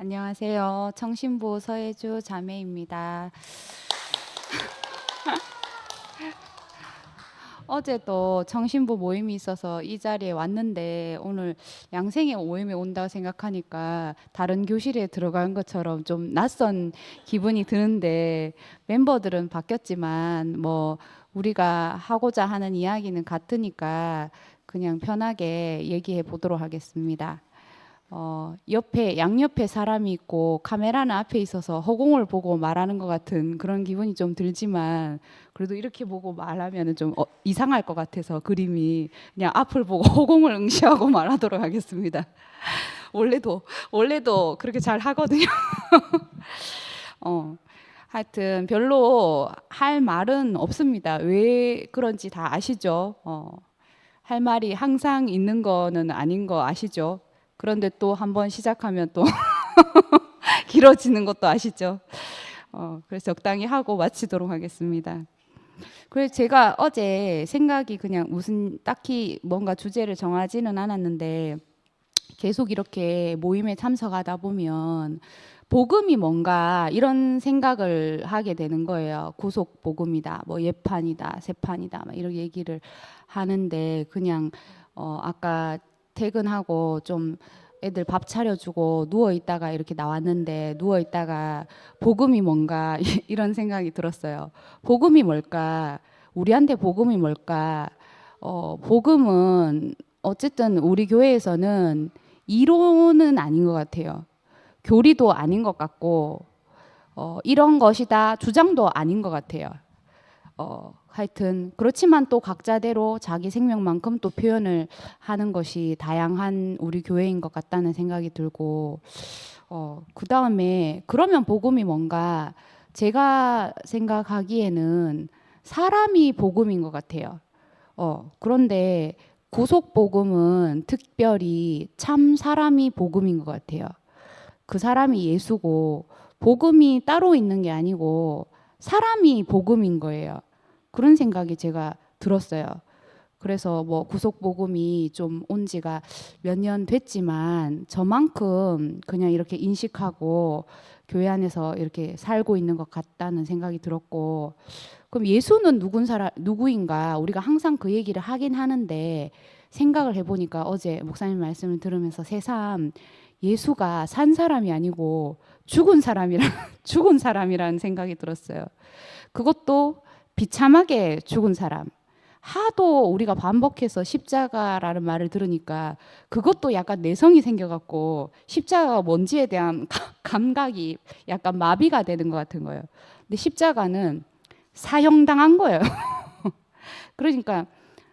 안녕하세요. 청신부 서혜주 자매입니다. 어제도 청신부 모임이 있어서 이 자리에 왔는데 오늘 양생의 모임에 온다고 생각하니까 다른 교실에 들어간 것처럼 좀 낯선 기분이 드는데 멤버들은 바뀌었지만 뭐 우리가 하고자 하는 이야기는 같으니까 그냥 편하게 얘기해 보도록 하겠습니다. 양옆에 사람이 있고 카메라는 앞에 있어서 허공을 보고 말하는 것 같은 그런 기분이 좀 들지만 그래도 이렇게 보고 말하면 좀 이상할 것 같아서 그림이 그냥 앞을 보고 허공을 응시하고 말하도록 하겠습니다. 원래도 그렇게 잘 하거든요. 어, 하여튼 별로 할 말은 없습니다. 왜 그런지 다 아시죠? 할 말이 항상 있는 거는 아닌 거 아시죠? 그런데 또 한번 시작하면 또 길어지는 것도 아시죠? 그래서 적당히 하고 마치도록 하겠습니다. 그래서 제가 어제 생각이 그냥 무슨 딱히 뭔가 주제를 정하지는 않았는데 계속 이렇게 모임에 참석하다 보면 복음이 뭔가 이런 생각을 하게 되는 거예요. 구속 복음이다, 뭐 예판이다, 세판이다, 막 이런 얘기를 하는데 그냥 아까 퇴근하고 좀 애들 밥 차려주고 누워 있다가 이렇게 나왔는데 누워 있다가 복음이 뭔가 이런 생각이 들었어요. 복음이 뭘까? 우리한테 복음이 뭘까? 복음은 어쨌든 우리 교회에서는 이론은 아닌 것 같아요. 교리도 아닌 것 같고, 이런 것이다 주장도 아닌 것 같아요. 하여튼 그렇지만 또 각자대로 자기 생명만큼 또 표현을 하는 것이 다양한 우리 교회인 것 같다는 생각이 들고, 그 다음에 그러면 복음이 뭔가 제가 생각하기에는 사람이 복음인 것 같아요. 그런데 구속 복음은 특별히 참 사람이 복음인 것 같아요. 그 사람이 예수고 복음이 따로 있는 게 아니고 사람이 복음인 거예요. 그런 생각이 제가 들었어요. 그래서 뭐 구속 복음이 좀 온 지가 몇 년 됐지만 저만큼 그냥 이렇게 인식하고 교회 안에서 이렇게 살고 있는 것 같다는 생각이 들었고, 그럼 예수는 누구인가 우리가 항상 그 얘기를 하긴 하는데 생각을 해보니까 어제 목사님 말씀을 들으면서 새삼 예수가 산 사람이 아니고 죽은 사람이라는 생각이 들었어요. 그것도 비참하게 죽은 사람. 하도 우리가 반복해서 십자가라는 말을 들으니까 그것도 약간 내성이 생겨갖고 십자가가 뭔지에 대한 감각이 약간 마비가 되는 것 같은 거예요. 근데 십자가는 사형당한 거예요. 그러니까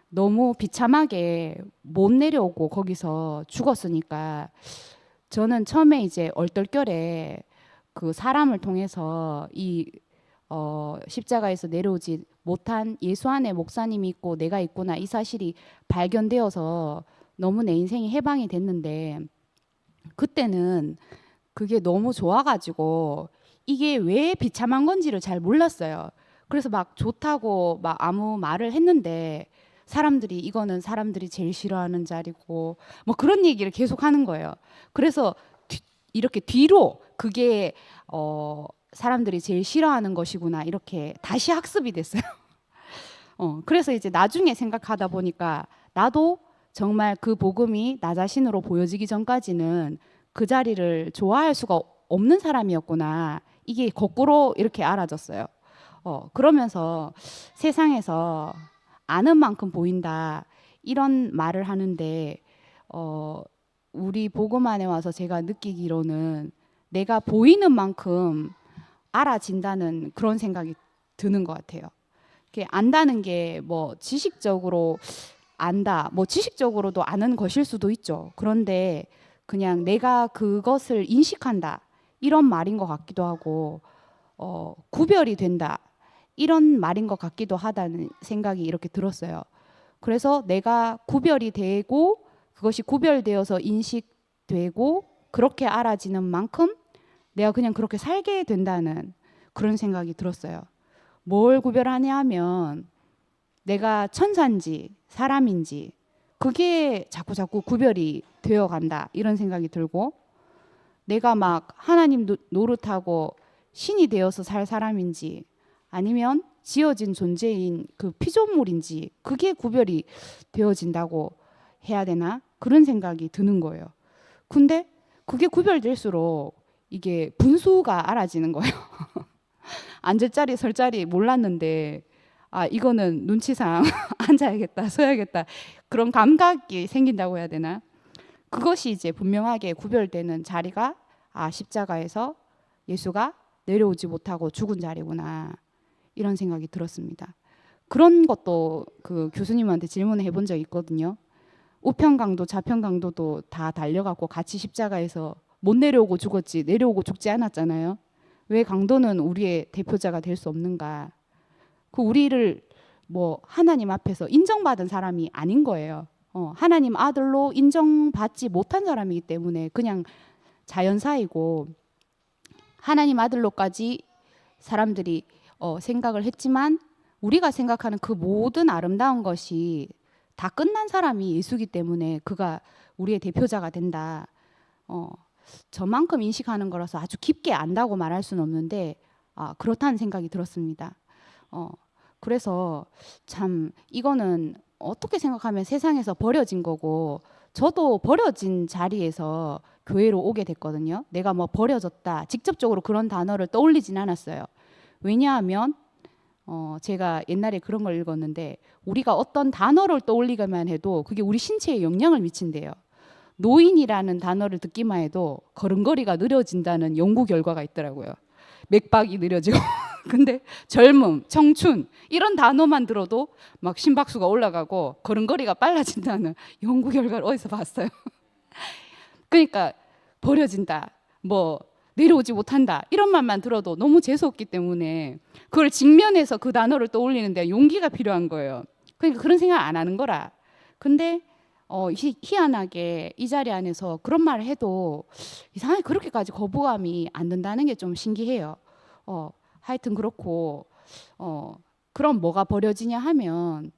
너무 비참하게 못 내려오고 거기서 죽었으니까 저는 처음에 이제 얼떨결에 그 사람을 통해서 십자가에서 내려오지 못한 예수 안에 목사님이 있고 내가 있구나 이 사실이 발견되어서 너무 내 인생이 해방이 됐는데 그때는 그게 너무 좋아가지고 이게 왜 비참한 건지를 잘 몰랐어요. 그래서 막 좋다고 막 아무 말을 했는데 사람들이 이거는 사람들이 제일 싫어하는 자리고 뭐 그런 얘기를 계속 하는 거예요. 그래서 이렇게 뒤로 그게 사람들이 제일 싫어하는 것이구나 이렇게 다시 학습이 됐어요. 그래서 이제 나중에 생각하다 보니까 나도 정말 그 복음이 나 자신으로 보여지기 전까지는 그 자리를 좋아할 수가 없는 사람이었구나. 이게 거꾸로 이렇게 알아졌어요. 그러면서 세상에서 아는 만큼 보인다. 이런 말을 하는데, 우리 복음 안에 와서 제가 느끼기로는 내가 보이는 만큼 알아진다는 그런 생각이 드는 것 같아요. 안다는 게 뭐 지식적으로 안다, 뭐 지식적으로도 아는 것일 수도 있죠. 그런데 그냥 내가 그것을 인식한다 이런 말인 것 같기도 하고, 구별이 된다 이런 말인 것 같기도 하다는 생각이 이렇게 들었어요. 그래서 내가 구별이 되고 그것이 구별되어서 인식되고 그렇게 알아지는 만큼 내가 그냥 그렇게 살게 된다는 그런 생각이 들었어요. 뭘 구별하냐 하면 내가 천사인지 사람인지 그게 자꾸 구별이 되어 간다 이런 생각이 들고, 내가 막 하나님 노릇하고 신이 되어서 살 사람인지 아니면 지어진 존재인 그 피조물인지 그게 구별이 되어진다고 해야 되나? 그런 생각이 드는 거예요. 근데 그게 구별될수록 이게 분수가 알아지는 거예요. 앉을 자리 설 자리 몰랐는데 아 이거는 눈치상 앉아야겠다 서야겠다 그런 감각이 생긴다고 해야 되나? 그것이 이제 분명하게 구별되는 자리가 아 십자가에서 예수가 내려오지 못하고 죽은 자리구나 이런 생각이 들었습니다. 그런 것도 그 교수님한테 질문을 해본 적이 있거든요. 우편 강도 좌편 강도도 다 달려갖고 같이 십자가에서 못 내려오고 죽었지 내려오고 죽지 않았잖아요. 왜 강도는 우리의 대표자가 될 수 없는가? 그 우리를 뭐 하나님 앞에서 인정받은 사람이 아닌 거예요. 하나님 아들로 인정받지 못한 사람이기 때문에 그냥 자연사이고 하나님 아들로까지 사람들이 생각을 했지만 우리가 생각하는 그 모든 아름다운 것이 다 끝난 사람이 예수기 때문에 그가 우리의 대표자가 된다. 저만큼 인식하는 거라서 아주 깊게 안다고 말할 수는 없는데 그렇다는 생각이 들었습니다. 그래서 참 이거는 어떻게 생각하면 세상에서 버려진 거고 저도 버려진 자리에서 교회로 오게 됐거든요. 내가 뭐 버려졌다 직접적으로 그런 단어를 떠올리진 않았어요. 왜냐하면 제가 옛날에 그런 걸 읽었는데 우리가 어떤 단어를 떠올리기만 해도 그게 우리 신체에 영향을 미친대요. 노인이라는 단어를 듣기만 해도 걸음걸이가 느려진다는 연구 결과가 있더라고요. 맥박이 느려지고 근데 젊음, 청춘 이런 단어만 들어도 막 심박수가 올라가고 걸음걸이가 빨라진다는 연구 결과를 어디서 봤어요. 그러니까 버려진다, 뭐 내려오지 못한다 이런 말만 들어도 너무 재수없기 때문에 그걸 직면해서 그 단어를 떠올리는데 용기가 필요한 거예요. 그러니까 그런 생각 안 하는 거라. 근데 희한하게 이 자리 안에서 그런 말을 해도 이상하게 그렇게까지 거부감이 안 든다는 게 좀 신기해요. 하여튼 그렇고 그럼 뭐가 버려지냐 하면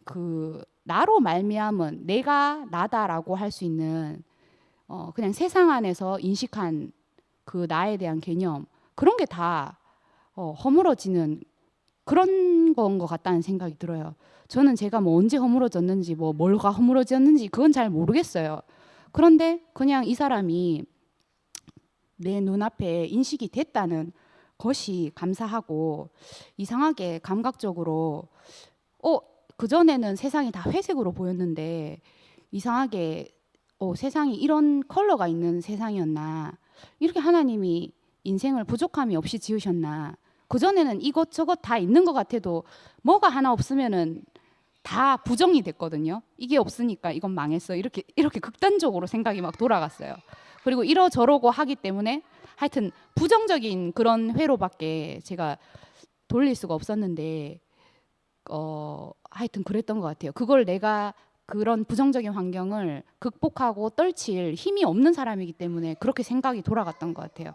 그 나로 말미암은 내가 나다라고 할 수 있는 그냥 세상 안에서 인식한 그 나에 대한 개념 그런 게 다 허물어지는 그런 건 것 같다는 생각이 들어요. 저는 제가 뭐 언제 허물어졌는지 뭐 뭘가 허물어졌는지 그건 잘 모르겠어요. 그런데 그냥 이 사람이 내 눈앞에 인식이 됐다는 것이 감사하고 이상하게 감각적으로 그전에는 세상이 다 회색으로 보였는데 이상하게 세상이 이런 컬러가 있는 세상이었나 이렇게 하나님이 인생을 부족함이 없이 지으셨나 그전에는 이것저것 다 있는 것 같아도 뭐가 하나 없으면은 다 부정이 됐거든요. 이게 없으니까 이건 망했어. 이렇게 극단적으로 생각이 막 돌아갔어요. 그리고 이러저러고 하기 때문에 하여튼 부정적인 그런 회로밖에 제가 돌릴 수가 없었는데 하여튼 그랬던 것 같아요. 그걸 내가 그런 부정적인 환경을 극복하고 떨칠 힘이 없는 사람이기 때문에 그렇게 생각이 돌아갔던 것 같아요.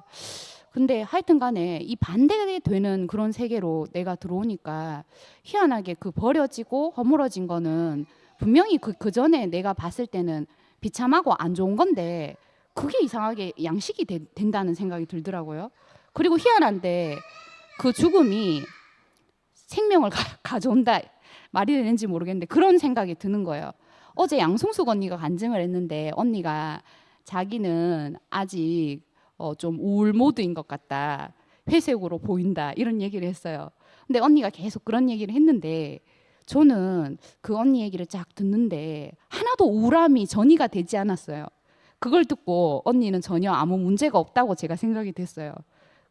근데 하여튼 간에 이 반대되는 그런 세계로 내가 들어오니까 희한하게 그 버려지고 허물어진 거는 분명히 그 전에 내가 봤을 때는 비참하고 안 좋은 건데 그게 이상하게 양식이 된다는 생각이 들더라고요. 그리고 희한한데 그 죽음이 생명을 가져온다 말이 되는지 모르겠는데 그런 생각이 드는 거예요. 어제 양송숙 언니가 간증을 했는데 언니가 자기는 아직 좀 우울 모드인 것 같다. 회색으로 보인다. 이런 얘기를 했어요. 근데 언니가 계속 그런 얘기를 했는데 저는 그 언니 얘기를 쫙 듣는데 하나도 우울함이 전이가 되지 않았어요. 그걸 듣고 언니는 전혀 아무 문제가 없다고 제가 생각이 됐어요.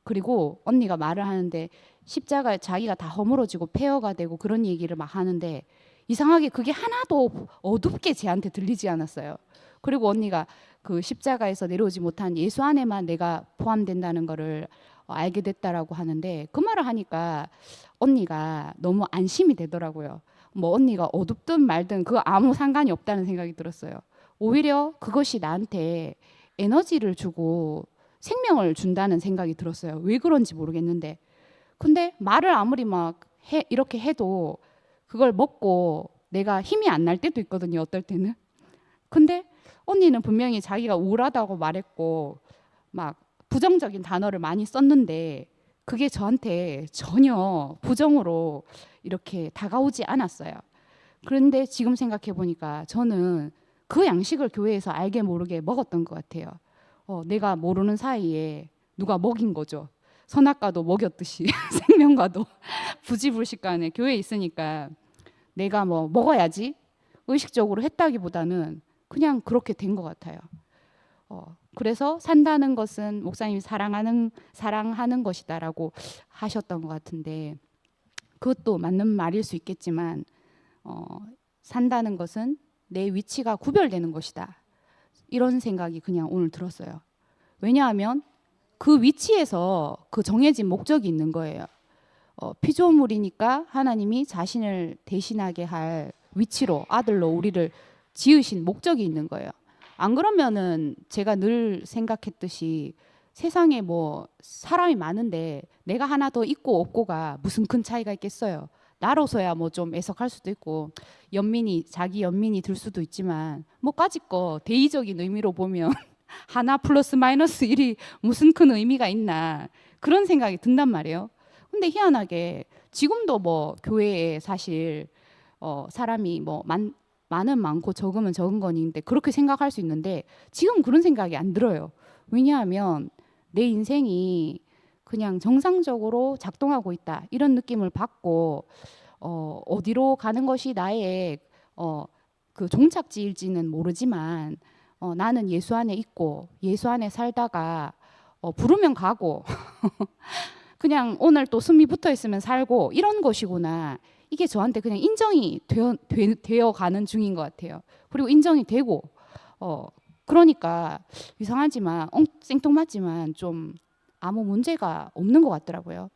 그리고 언니가 말을 하는데 십자가 자기가 다 허물어지고 폐허가 되고 그런 얘기를 막 하는데 이상하게 그게 하나도 어둡게 제한테 들리지 않았어요. 그리고 언니가 그 십자가에서 내려오지 못한 예수 안에만 내가 포함된다는 거를 알게 됐다라고 하는데 그 말을 하니까 언니가 너무 안심이 되더라고요. 뭐 언니가 어둡든 말든 그거 아무 상관이 없다는 생각이 들었어요. 오히려 그것이 나한테 에너지를 주고 생명을 준다는 생각이 들었어요. 왜 그런지 모르겠는데. 근데 말을 아무리 막 이렇게 해도 그걸 먹고 내가 힘이 안 날 때도 있거든요. 어떨 때는. 근데 언니는 분명히 자기가 우울하다고 말했고 막 부정적인 단어를 많이 썼는데 그게 저한테 전혀 부정으로 이렇게 다가오지 않았어요. 그런데 지금 생각해 보니까 저는 그 양식을 교회에서 알게 모르게 먹었던 것 같아요. 내가 모르는 사이에 누가 먹인 거죠. 선악과도 먹였듯이 생명과도 부지불식간에 교회에 있으니까 내가 뭐 먹어야지 의식적으로 했다기보다는 그냥 그렇게 된 것 같아요. 그래서 산다는 것은 목사님이 사랑하는 것이다라고 하셨던 것 같은데 그것도 맞는 말일 수 있겠지만 산다는 것은 내 위치가 구별되는 것이다. 이런 생각이 그냥 오늘 들었어요. 왜냐하면 그 위치에서 그 정해진 목적이 있는 거예요. 피조물이니까 하나님이 자신을 대신하게 할 위치로 아들로 우리를 지으신 목적이 있는 거예요. 안 그러면은 제가 늘 생각했듯이 세상에 뭐 사람이 많은데 내가 하나 더 있고 없고가 무슨 큰 차이가 있겠어요. 나로서야 뭐 좀 애석할 수도 있고 자기 연민이 들 수도 있지만 뭐까짓 거 대의적인 의미로 보면 하나 플러스 마이너스 1이 무슨 큰 의미가 있나 그런 생각이 든단 말이에요. 근데 희한하게 지금도 뭐 교회에 사실 사람이 뭐 많은 많고 적으면 적은 거니인데 그렇게 생각할 수 있는데 지금 그런 생각이 안 들어요. 왜냐하면 내 인생이 그냥 정상적으로 작동하고 있다 이런 느낌을 받고 어디로 가는 것이 나의 그 종착지일지는 모르지만 나는 예수 안에 있고 예수 안에 살다가 부르면 가고 그냥 오늘 또 숨이 붙어 있으면 살고 이런 것이구나. 이게 저한테 그냥 인정이 되어 가는 중인 것 같아요. 그리고 인정이 되고 그러니까 이상하지만 생뚱맞지만 좀 아무 문제가 없는 것 같더라고요.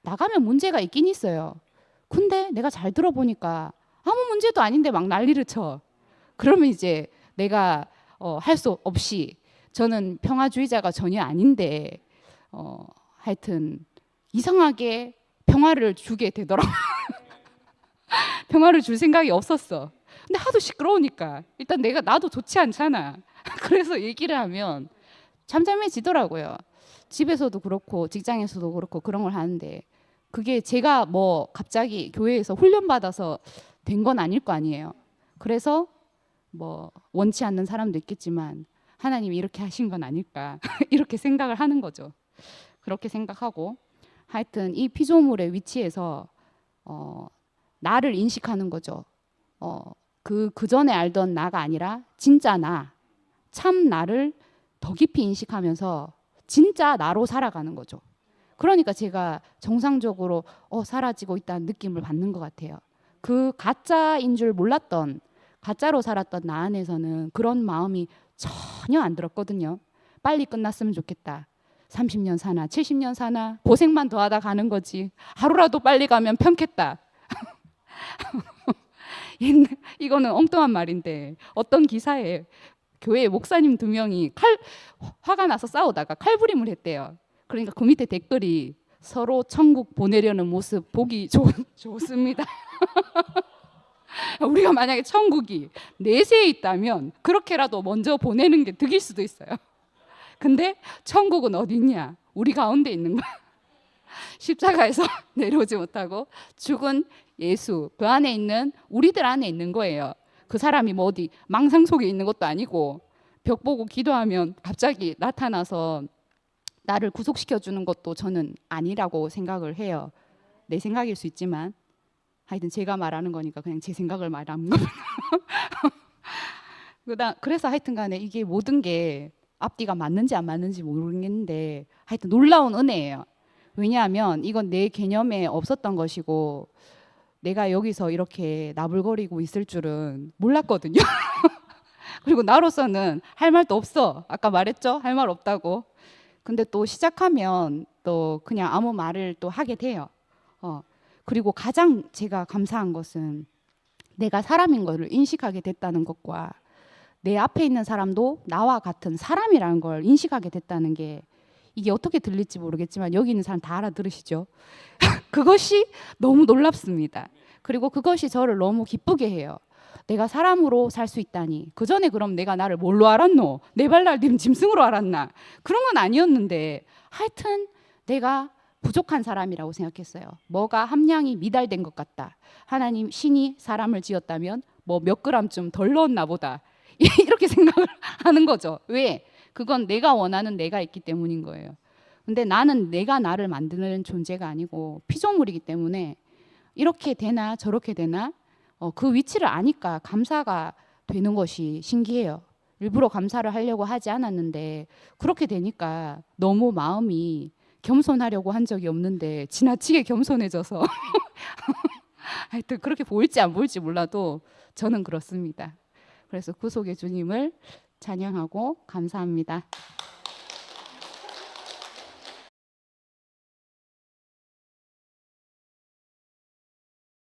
나가면 문제가 있긴 있어요. 근데 내가 잘 들어보니까 아무 문제도 아닌데 막 난리를 쳐. 그러면 이제 내가 할 수 없이 저는 평화주의자가 전혀 아닌데 하여튼 이상하게 평화를 주게 되더라고요. 평화를 줄 생각이 없었어. 근데 하도 시끄러우니까 일단 나도 좋지 않잖아. 그래서 얘기를 하면 잠잠해지더라고요. 집에서도 그렇고 직장에서도 그렇고 그런 걸 하는데 그게 제가 뭐 갑자기 교회에서 훈련받아서 된 건 아닐 거 아니에요. 그래서 뭐 원치 않는 사람도 있겠지만 하나님이 이렇게 하신 건 아닐까 이렇게 생각을 하는 거죠. 그렇게 생각하고 하여튼 이 피조물의 위치에서 나를 인식하는 거죠. 그 전에 알던 나가 아니라 진짜 참 나를 더 깊이 인식하면서 진짜 나로 살아가는 거죠. 그러니까 제가 정상적으로 사라지고 있다는 느낌을 받는 것 같아요. 그 가짜인 줄 몰랐던 가짜로 살았던 나 안에서는 그런 마음이 전혀 안 들었거든요. 빨리 끝났으면 좋겠다. 30년 사나 70년 사나 고생만 더 하다 가는 거지. 하루라도 빨리 가면 편겠다. 이거는 엉뚱한 말인데 어떤 기사에 교회 목사님 2명이 화가 나서 싸우다가 칼부림을 했대요. 그러니까 그 밑에 댓글이 서로 천국 보내려는 모습 보기 좋습니다. 우리가 만약에 천국이 내세에 있다면 그렇게라도 먼저 보내는 게 득일 수도 있어요. 근데 천국은 어디 있냐? 우리 가운데 있는 거야. 십자가에서 내려오지 못하고 죽은 예수 그 안에 있는 우리들 안에 있는 거예요. 그 사람이 뭐 어디 망상 속에 있는 것도 아니고 벽 보고 기도하면 갑자기 나타나서 나를 구속시켜 주는 것도 저는 아니라고 생각을 해요. 내 생각일 수 있지만 하여튼 제가 말하는 거니까 그냥 제 생각을 말하는 겁니다. 그래서 하여튼 간에 이게 모든 게 앞뒤가 맞는지 안 맞는지 모르겠는데 하여튼 놀라운 은혜예요. 왜냐하면 이건 내 개념에 없었던 것이고 내가 여기서 이렇게 나불거리고 있을 줄은 몰랐거든요. 그리고 나로서는 할 말도 없어. 아까 말했죠? 할 말 없다고. 근데 또 시작하면 또 그냥 아무 말을 또 하게 돼요. 그리고 가장 제가 감사한 것은 내가 사람인 것을 인식하게 됐다는 것과 내 앞에 있는 사람도 나와 같은 사람이라는 걸 인식하게 됐다는 게 이게 어떻게 들릴지 모르겠지만 여기 있는 사람 다 알아들으시죠? 그것이 너무 놀랍습니다. 그리고 그것이 저를 너무 기쁘게 해요. 내가 사람으로 살 수 있다니. 그 전에 그럼 내가 나를 뭘로 알았노? 네 발 날뛰는 짐승으로 알았나? 그런 건 아니었는데 하여튼 내가 부족한 사람이라고 생각했어요. 뭐가 함량이 미달된 것 같다. 하나님 신이 사람을 지었다면 뭐 몇 그램 좀 덜 넣었나 보다. 이렇게 생각을 하는 거죠. 왜? 그건 내가 원하는 내가 있기 때문인 거예요. 근데 나는 내가 나를 만드는 존재가 아니고 피조물이기 때문에 이렇게 되나 저렇게 되나 그 위치를 아니까 감사가 되는 것이 신기해요. 일부러 감사를 하려고 하지 않았는데 그렇게 되니까 너무 마음이 겸손하려고 한 적이 없는데 지나치게 겸손해져서 하여튼 그렇게 보일지 안 보일지 몰라도 저는 그렇습니다. 그래서 구속의 주님을 찬양하고 감사합니다.